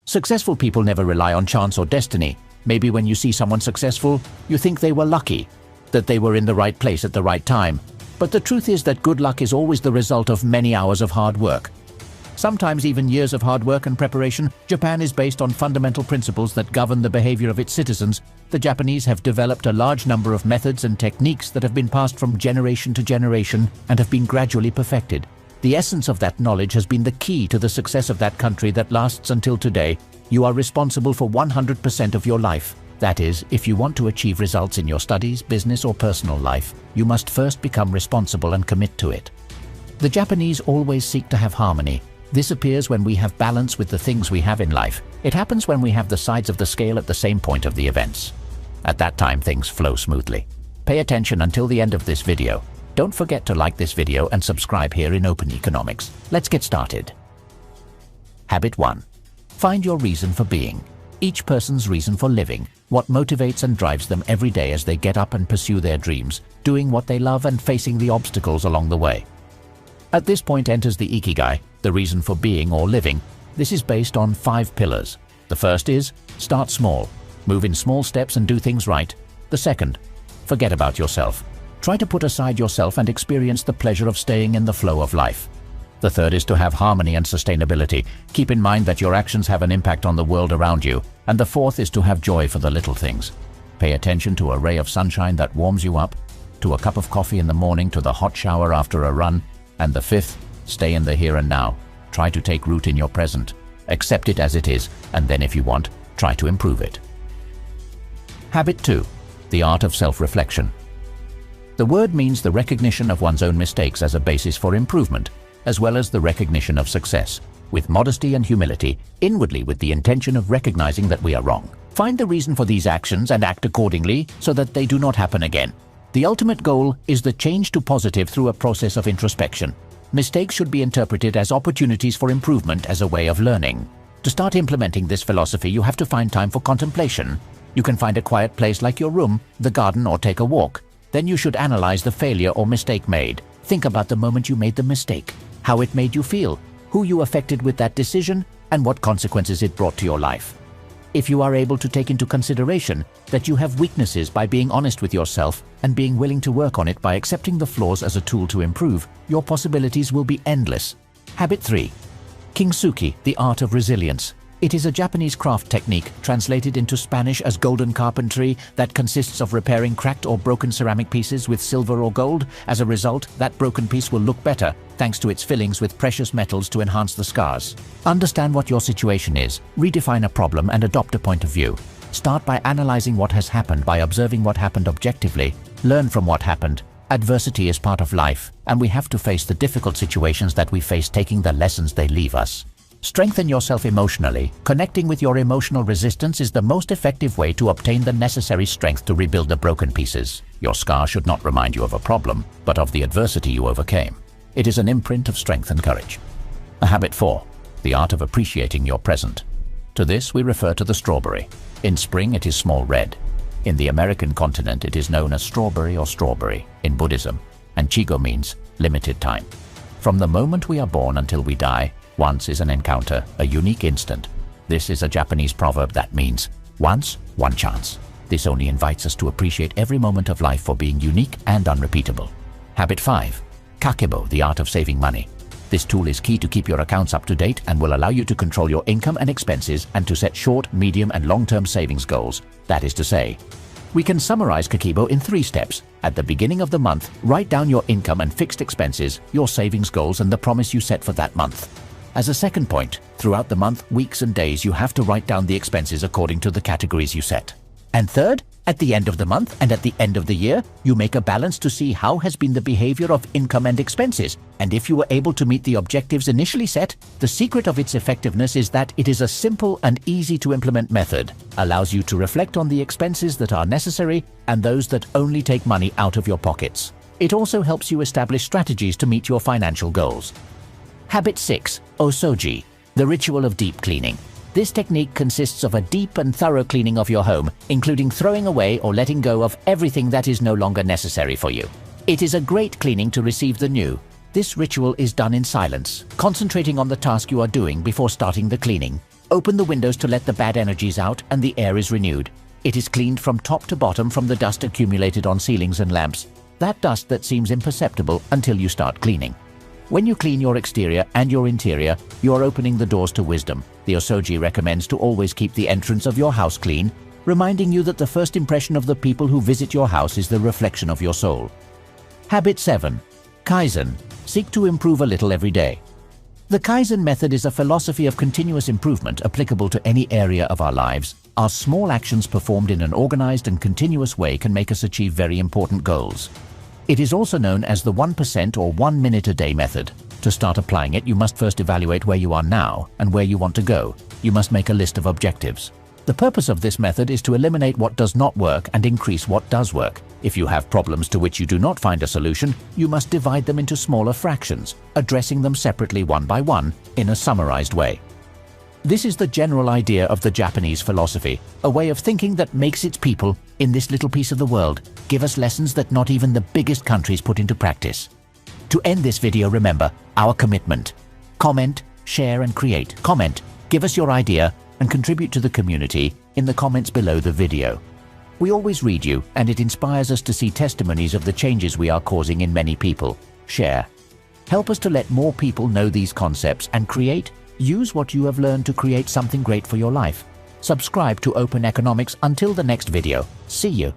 Successful people never rely on chance or destiny. Maybe when you see someone successful, you think they were lucky, that they were in the right place at the right time. But the truth is that good luck is always the result of many hours of hard work. Sometimes even years of hard work and preparation. Japan is based on fundamental principles that govern the behavior of its citizens. The Japanese have developed a large number of methods and techniques that have been passed from generation to generation and have been gradually perfected. The essence of that knowledge has been the key to the success of that country that lasts until today. You are responsible for 100% of your life. That is, if you want to achieve results in your studies, business, or personal life, you must first become responsible and commit to it. The Japanese always seek to have harmony. This appears when we have balance with the things we have in life. It happens when we have the sides of the scale at the same point of the events. At that time, things flow smoothly. Pay attention until the end of this video. Don't forget to like this video and subscribe here in Open Economics. Let's get started. Habit 1. Find your reason for being. Each person's reason for living, what motivates and drives them every day as they get up and pursue their dreams, doing what they love and facing the obstacles along the way. At this point enters the Ikigai, the reason for being or living. This is based on 5 pillars. The first is, start small. Move in small steps and do things right. The second, forget about yourself. Try to put aside yourself and experience the pleasure of staying in the flow of life. The third is to have harmony and sustainability. Keep in mind that your actions have an impact on the world around you. And the fourth is to have joy for the little things. Pay attention to a ray of sunshine that warms you up, to a cup of coffee in the morning, to the hot shower after a run. And the fifth, stay in the here and now. Try to take root in your present. Accept it as it is, and then if you want, try to improve it. Habit 2. The art of self-reflection. The word means the recognition of one's own mistakes as a basis for improvement, as well as the recognition of success, with modesty and humility, inwardly with the intention of recognizing that we are wrong. Find the reason for these actions and act accordingly so that they do not happen again. The ultimate goal is the change to positive through a process of introspection. Mistakes should be interpreted as opportunities for improvement as a way of learning. To start implementing this philosophy, you have to find time for contemplation. You can find a quiet place like your room, the garden, or take a walk. Then you should analyze the failure or mistake made. Think about the moment you made the mistake, how it made you feel, who you affected with that decision, and what consequences it brought to your life. If you are able to take into consideration that you have weaknesses by being honest with yourself and being willing to work on it by accepting the flaws as a tool to improve, your possibilities will be endless. Habit 3. Kintsugi, the art of resilience. It is a Japanese craft technique translated into Spanish as golden carpentry that consists of repairing cracked or broken ceramic pieces with silver or gold. As a result, that broken piece will look better thanks to its fillings with precious metals to enhance the scars. Understand what your situation is, redefine a problem and adopt a point of view. Start by analyzing what has happened by observing what happened objectively. Learn from what happened. Adversity is part of life, and we have to face the difficult situations that we face, taking the lessons they leave us. Strengthen yourself emotionally. Connecting with your emotional resistance is the most effective way to obtain the necessary strength to rebuild the broken pieces. Your scar should not remind you of a problem, but of the adversity you overcame. It is an imprint of strength and courage. Habit 4. The art of appreciating your present. To this we refer to the strawberry. In spring it is small red. In the American continent it is known as strawberry or strawberry in Buddhism, and Chigo means limited time. From the moment we are born until we die, once is an encounter, a unique instant. This is a Japanese proverb that means, once, one chance. This only invites us to appreciate every moment of life for being unique and unrepeatable. Habit 5. Kakebo, the art of saving money. This tool is key to keep your accounts up to date and will allow you to control your income and expenses and to set short, medium, and long-term savings goals. That is to say, we can summarize Kakebo in 3 steps. At the beginning of the month, write down your income and fixed expenses, your savings goals, and the promise you set for that month. As a second point, throughout the month, weeks, and days, you have to write down the expenses according to the categories you set. And third, at the end of the month and at the end of the year, you make a balance to see how has been the behavior of income and expenses. And if you were able to meet the objectives initially set, the secret of its effectiveness is that it is a simple and easy to implement method, allows you to reflect on the expenses that are necessary and those that only take money out of your pockets. It also helps you establish strategies to meet your financial goals. Habit 6. Osoji, the ritual of deep cleaning. This technique consists of a deep and thorough cleaning of your home, including throwing away or letting go of everything that is no longer necessary for you. It is a great cleaning to receive the new. This ritual is done in silence, concentrating on the task you are doing before starting the cleaning. Open the windows to let the bad energies out and the air is renewed. It is cleaned from top to bottom from the dust accumulated on ceilings and lamps, that dust that seems imperceptible until you start cleaning. When you clean your exterior and your interior, you are opening the doors to wisdom. The Osoji recommends to always keep the entrance of your house clean, reminding you that the first impression of the people who visit your house is the reflection of your soul. Habit 7. Kaizen. Seek to improve a little every day. The Kaizen method is a philosophy of continuous improvement applicable to any area of our lives. Our small actions performed in an organized and continuous way can make us achieve very important goals. It is also known as the 1% or 1 minute a day method. To start applying it, you must first evaluate where you are now and where you want to go. You must make a list of objectives. The purpose of this method is to eliminate what does not work and increase what does work. If you have problems to which you do not find a solution, you must divide them into smaller fractions, addressing them separately one by one in a summarized way. This is the general idea of the Japanese philosophy, a way of thinking that makes its people, in this little piece of the world, give us lessons that not even the biggest countries put into practice. To end this video, remember our commitment. Comment, share and create. Comment, give us your idea and contribute to the community in the comments below the video. We always read you and it inspires us to see testimonies of the changes we are causing in many people. Share. Help us to let more people know these concepts and create. Use what you have learned to create something great for your life. Subscribe to Open Economics until the next video. See you.